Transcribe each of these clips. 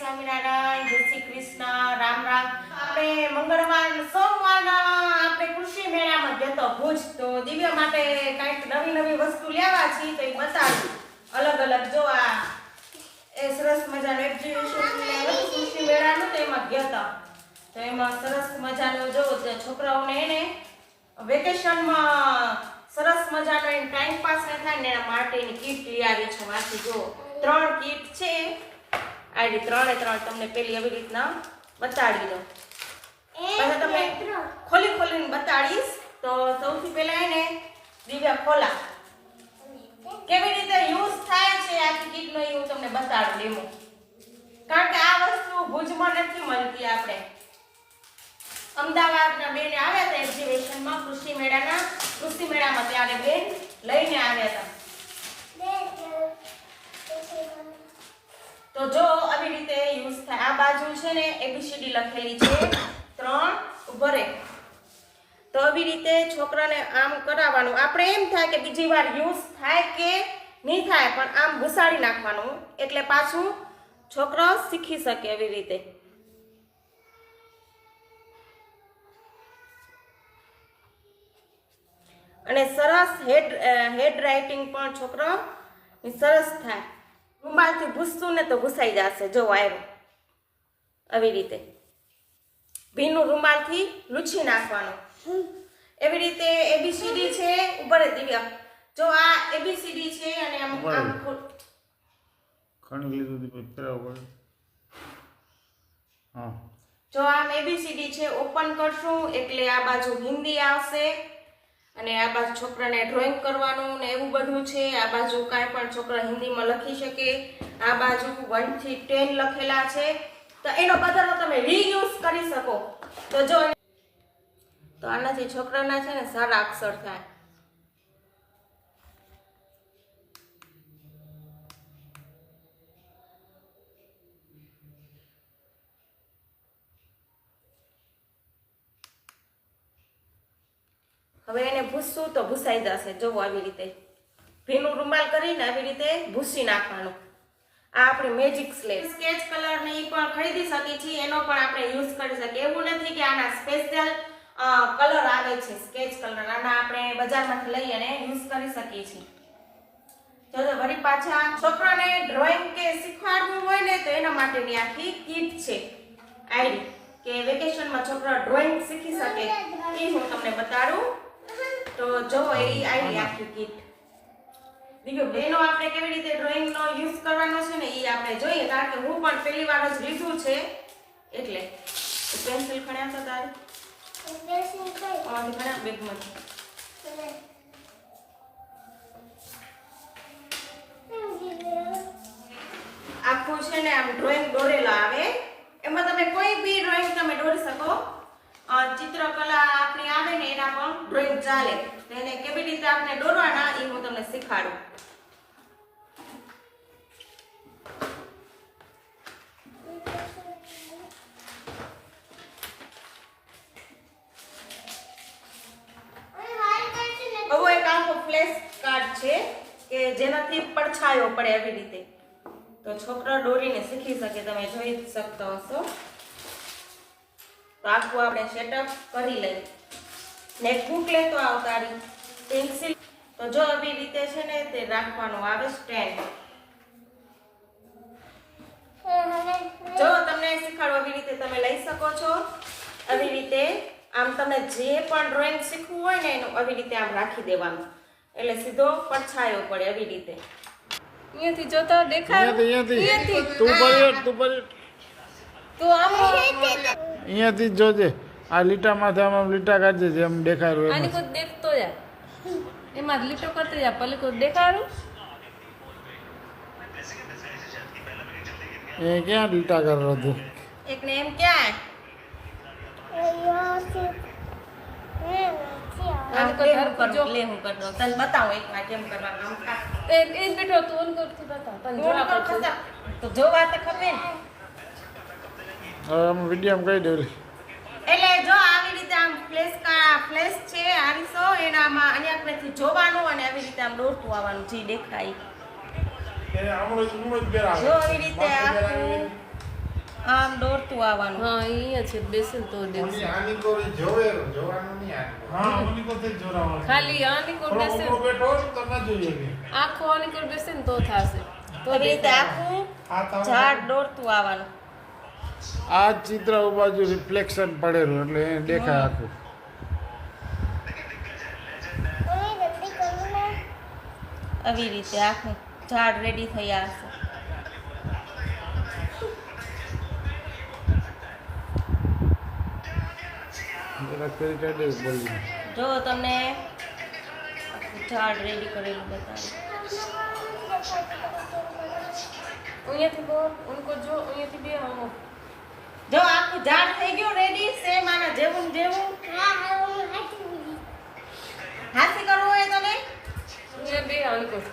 સ્વામિનારાયણ, જય શ્રી કૃષ્ણ, રામ રામ. આપણે મંગળવાર સોમવારના આપણે કૃષિ મેળામાં જતો ભુજ, તો દિવ્ય માટે કંઈક નવી નવી વસ્તુ લેવા છે તો એ બતાવું. અલગ અલગ જો આ એ સરસ મજાનું એક્ઝિબિશન કૃષિ મેળાનું તો એમાં ગયા તો એમાં સરસ મજાનું જો છોકરાઓને એને વેકેશનમાં સરસ મજાનો એમ ટાઈમ પાસ ન થાય ને એના માટેની કીટ લઈ આવી છું. આથી જો 3 કીટ છે. આડી 3 તમને પેલી એવી રીતના બતાડી દો. પછી તમે ખોલીને બતાડીશ. તો સૌથી પહેલા એને દિવ્યા ખોલા કેવી રીતે યુઝ થાય છે આખી કીટનો એ હું તમને બતાડું ડેમો. કારણ કે આ વસ્તુ ભુજમાં નથી મળતી. આપણે અમદાવાદના બેન આવ્યા હતા એક્ઝિબિશનમાં કૃષિ મેળામાં ત્યારે બેન લઈને આવ્યા હતા. તો જો આવી રીતે યુઝ થાય. આ બાજુ છે ને ABCD લખેલી છે 3 ઉભરે. તો આવી રીતે છોકરાને આમ કરાવવાનું. આપણે એમ થાય કે બીજી વાર યુઝ થાય કે નહીં થાય, પણ આમ ઘુસાડી નાખવાનું એટલે પાછું છોકરો શીખી શકે એવી રીતે. અને સરસ હેડ રાઇટિંગ પણ છોકરો સરસ થાય. રૂમાલથી ભૂસતું ને તો ભૂસાઈ જશે. જો આવ્યો આવી રીતે ભીનું રૂમાલથી લૂછી નાખવાનું. એવી રીતે ABCD છે ઉપર દિવ્યા. જો આ ABCD છે અને આમ ખણી લીધું દી ફેરવ હા. જો આમ ABCD છે ઓપન કરશું એટલે આ બાજુ હિન્દી આવશે અને આ બાજુ છોકરાને ડ્રોઈંગ કરવાનું ને એવું બધું છે. આ બાજુ કાંઈ પણ છોકરા હિન્દીમાં લખી શકે. આ બાજુ 1 થી 10 લખેલા છે. તો એનો બદલો તમે રીયુઝ કરી શકો. તો જો તો આનાથી છોકરાના છે ને સારા અક્ષર થાય. હવે એને ભૂસવું તો ભૂસાઈ જશે. જોવો આવી રીતે ભીનું રૂમાલ કરીને આવી રીતે ભૂસી નાખવાનું. આ આપણી મેજિક સ્લેટ સ્કેચ કલર ને પણ ખરીદી શકીએ છીએ. એનો પણ આપણે યુઝ કરી શકીએ. એવું નથી કે આના સ્પેશિયલ કલર આવે છે સ્કેચ કલર. આના આપણે બજારમાંથી લઈ અને યુઝ કરી શકીએ છીએ. જો વળી પાછા છોકરાને ડ્રોઈંગ કે શીખવાડવું હોય ને તો એના માટેની આખી કીટ છે. આઈડી કે વેકેશનમાં છોકરા ડ્રોઈંગ શીખી શકે એ હું તમને બતાડું. તો જો એ આઈડી આખી કીટ એનો આપણે કેવી રીતે ડ્રોઈંગ નો યુઝ કરવાનો છે ને એ આપણે જોઈએ. કારણ કે હું પણ પહેલી વાર જ લીધું છે એટલે. પેન્સિલ ખણ્યા તો તારે પેન્સિલ કઈ ખણ્યા બેગમાં આખું છે ને આમ ડ્રોઈંગ દોરેલા આવે. એમાં તમે કોઈ બી ડ્રોઈંગ તમે દોરી શકો. ચિત્રકલા આપણી આવે ને એના પણ ડ્રોઈંગ ચાલે. એને કેવી રીતે આપણે દોરવાના એ હું તમને શીખાડું. હવે એક આખો ફ્લેશ કાર્ડ છે કે જેનાથી પડછાયો પડે એવી રીતે. તો છોકરા દોરીને શીખી શકે. તમે જોઈ શકતા હશો. તો આખું આપણે સેટઅપ કરી લઈએ. ને એક બુક લેતો આવતારી પેન્સિલ. તો જો આવી રીતે છે ને તે રાખવાનું આવે સ્ટેન્ડ. જો તમને શીખવાડો આવી રીતે તમે લઈ શકો છો. આવી રીતે આમ તમે જે પણ ડ્રોઈંગ શીખવું હોય ને એનું આવી રીતે આમ રાખી દેવાનું એટલે સીધો પડછાયો પડે આવી રીતે. અહીંયાથી જોતો દેખાય. અહીંયાથી તું પર તો આમ અહીંયાથી જોજે. આ લીટામાંથી આમ લીટા કાઢજે જેમ દેખાય. આની કોઈ દેખતો જા એમાં લીટો કરતો જા પલે કોઈ દેખાડું. એ ક્યાં લીટા કરો તું? એકને એમ ક્યાં આમ કરજો લે હું કર દઉં. તને બતાવું એક વાર કેમ કરવાનું. આમ એ બેઠો તું ઓન કરથી બતાવ. તને જોવા પડશે તો જોવા તો ખપે ને. હવે આમ વિડીયો કહી દે. એટલે જો આવી રીતે આમ ફ્લેશ છે આરીસો એનામાં અહીંયાથી જોવાનું અને આવી રીતે આમ દોરતું આવવાનું જે દેખાય. જો આવી રીતે આખું આમ દોરતું આવવાનું. હા અહીંયા છે બેસન તો દેખશે આની કોરી જોવાનું નહીં આની. હા આની કોરી જોરાવાનું. ખાલી આની કોર બેસે થોડો બેઠો તો ન જોઈએ કે. આખો આની કોર બેસે ને તો થાશે તો એવી રીતે આખું ઝાડ દોરતું આવવાનું. આ ચિત્ર બાજુ રિફ્લેક્શન પડેલું એટલે એ દેખાય આખું. આવી રીતે આખું ઝાડ રેડી થયા હશે. જરા કરી કાઢે બોલી. જો તમને આખું ઝાડ રેડી કરેલું બતાવું. અહીંયાથી બોલ ઉनको જો અહીંયાથી બે આવો જો આખું ઝાડ થઈ ગયું રેડી સેમ આના જેવું ને જેવું. હાથી કરવું હોય તને અહીંયા બે આની કોર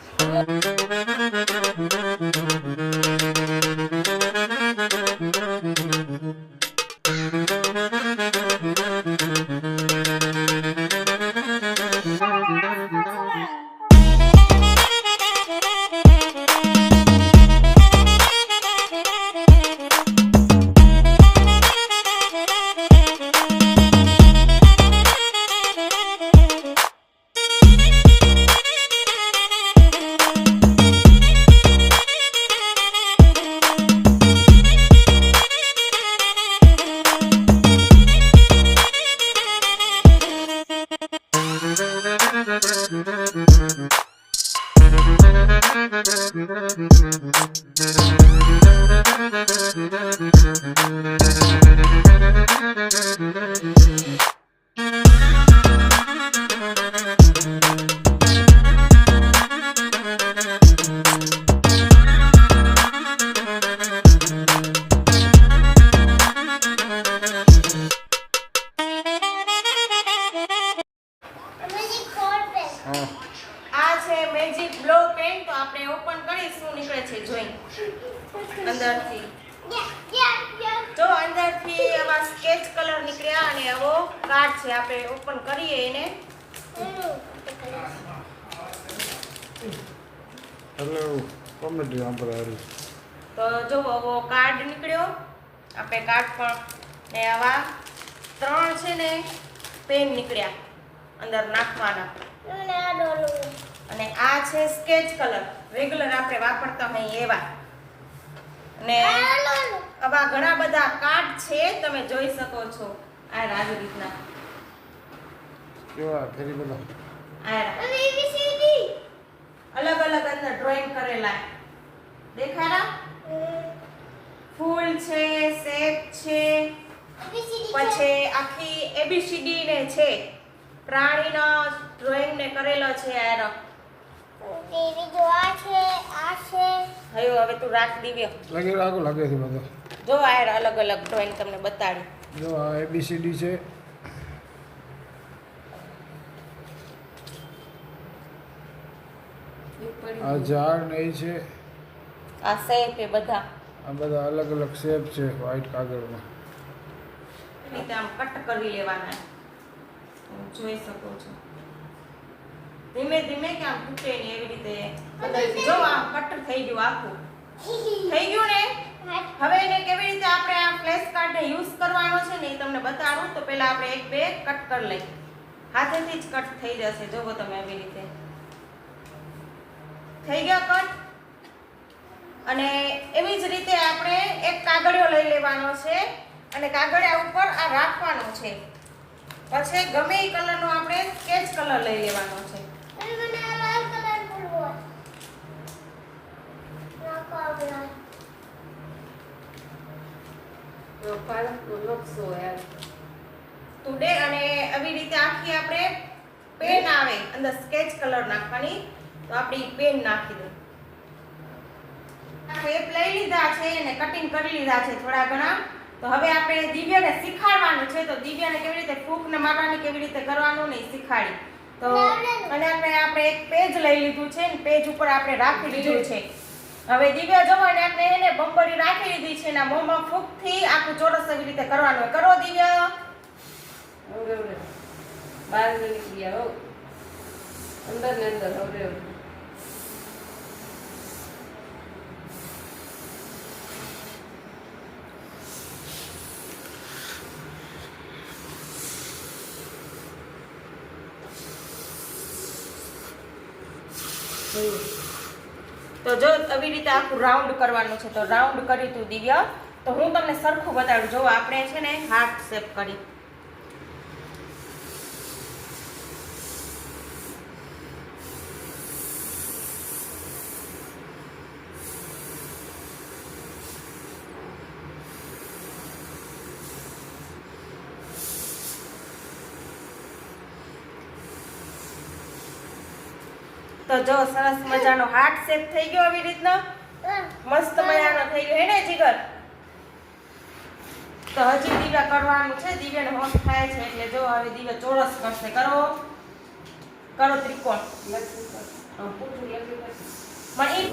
આ છે મેજિક બ્લો પેન. તો આપણે ઓપન કરી શું નીકળે છે જોઈ અંદરથી. જો અંદરથી આવા સ્કેચ કલર નીકળ્યા અને આવો કાર્ડ છે. આપણે ઓપન કરીએ એને. એટલે કોમેડી આંપર હારી. તો જો આવો કાર્ડ નીકળ્યો. આપણે કાર્ડ પણ ને આવા 3 છે ને પેન નીકળ્યા અંદર નાખવાના. અને આ છે સ્કેચ કલર રેગ્યુલર આપણે વાપરતા હોઈએ એવા. અને આવા ઘણા બધા કાર્ડ છે તમે જોઈ શકો છો. આ આવી રીતના કેવા ફેરી બધા અલગ અલગ અંદર ડ્રોઈંગ કરેલા દેખાડા. ફૂલ છે, શેપ છે, પછી આખી ABCD ને છે. પ્રાણીનો ડ્રોઈંગ ને કરેલો છે. આરો હયો હવે તું રાખ દિવ્ય. લાગે છે બધો. જો આ અલગ અલગ ડ્રોઈંગ તમને બતાડી. જો આ ABCD છે. આ ઝાડ ને એ છે. આ શેપ એ બધા આ બધા અલગ અલગ શેપ છે વ્હાઈટ કાગળમાં. રીતે આમ કટ કરી લેવાના. તમે જોઈ શકો છો ધીમે ધીમે કે આમ તૂટે ને એવી રીતે. જો આ કટ થઈ ગયું આખું થઈ ગયું ને. હવે એને કેવી રીતે આપણે આ ફ્લેશ કાર્ડ ને યુઝ કરવાનો છે ને એ તમને બતાડું. તો પહેલા આપણે એક બે કટ કરી લઈએ. હાથેથી જ કટ થઈ જશે. જોવો તમે એવી રીતે થઈ ગયા કટ. અને એવી જ રીતે આપણે એક કાગળિયો લઈ લેવાનો છે અને કાગળિયા ઉપર આ રાખવાનો છે. પછી ગમે એ કલરનો આપણે સ્કેચ કલર લઈ લેવાનો છે. ટુડે અને આવી રીતે આખી આપણે પેન આવે અંદર સ્કેચ કલર નાખવાની. તો આપણે પેન નાખી દો. શેપ લઈ લીધા છે અને કટિંગ કરી લીધા છે થોડા ઘણા. તો હવે આપણે દિવ્યાને શીખવાડવાનું છે. તો દિવ્યાને કેવી રીતે ફૂંકને મારવાની કેવી રીતે કરવાનું ને શીખવાડી. તો અને આપણે એક પેજ લઈ લીધું છે ને પેજ ઉપર આપણે રાખી દીધું છે. હવે દિવ્યા જોવો ને આપણે એને બંબડી રાખી લીધી છે. એના મોંમાં ફૂંકથી આખું ચોરસ એવી રીતે કરવાનું. કરો દિવ્યા. બહાર નીકળી આવો અંદર ને અંદર હવે તો જો આવી રીતે આખું રાઉન્ડ કરવાનું છે. તો રાઉન્ડ કરી તું દિવ્ય. તો હું તમને સરખું બતાડું. જો આપણે છે ને હાર્ટ શેપ કરી. તો જો સરસ મજાનો હાર્ટ શેપ થઈ ગયો આવી રીતનો. મસ્ત મજાનો થઈ ગયો હે ને જીગર? તો હજી દિવ્ય કરવાનું છે. દિવ્યને હોશ થાય છે એટલે જો હવે દિવ્ય ચોરસ કરશે. કરો ત્રિકોણ. પણ ઈ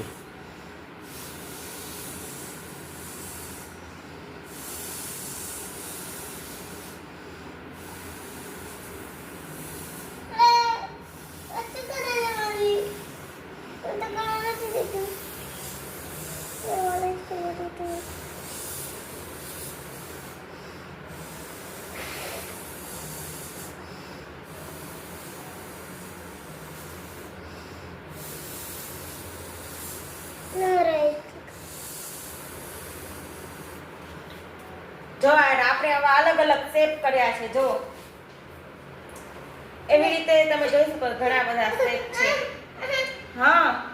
જો આપણે આવા અલગ અલગ શેપ કર્યા છે. જો એવી રીતે તમે જોઈ શકો ઘણા બધા શેપ છે. હા